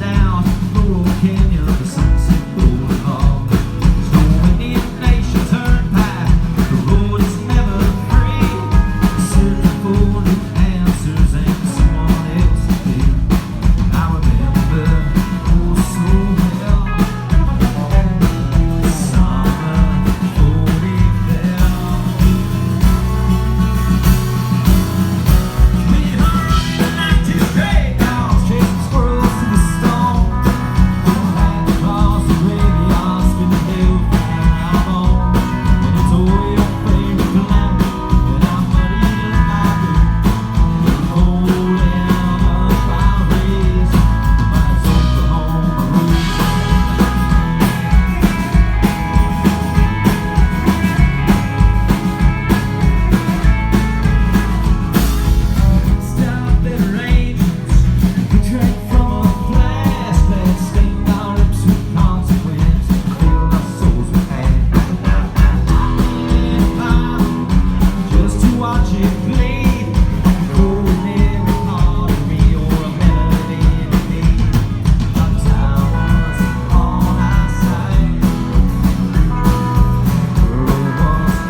down rural Kenya, the Sunset Boulevard. Storming in Nation Turnpike, the road is never free. Searching for new answers and someone else to be. I remember oh so well the summer before we fell. We were running the night to stray dogs, chasing squirrels to the stone. Land across the graveyard, spinning hellfire out on. When you tore your favorite calamity, and I'm muddy in my boot. And holding up our rays, by its Oklahoma roots. Stop at arrangements, we drank from a glass that stained our lips with consequence, filled our souls with pain. Just to watch it bleed, growing every part of me, or a melody in me. Our town was on our side, the world was open wide.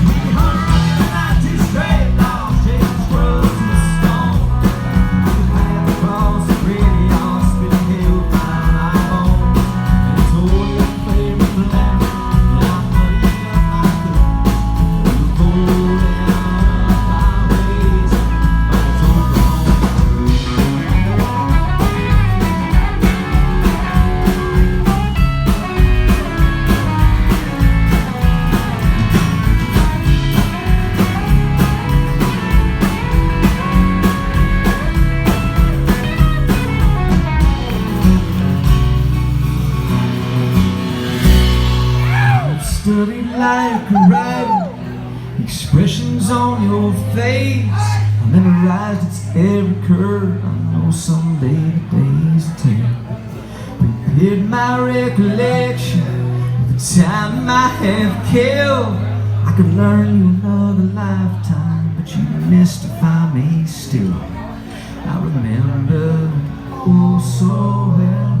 We hung around the night to stray dogs, chasing squirrels to the stone. We ran across the graveyard, spitting hellfire on our bones. And you tore your favorite calamity, and I muddied up my boot. We were holding up our rays, by its Oklahoma roots. Studied like a writer, expressions on your face. I memorized its every curve. I know someday the days will tell. Prepared my recollection of the time I have killed. I could learn you another lifetime, but you mystify me still. I remember oh so well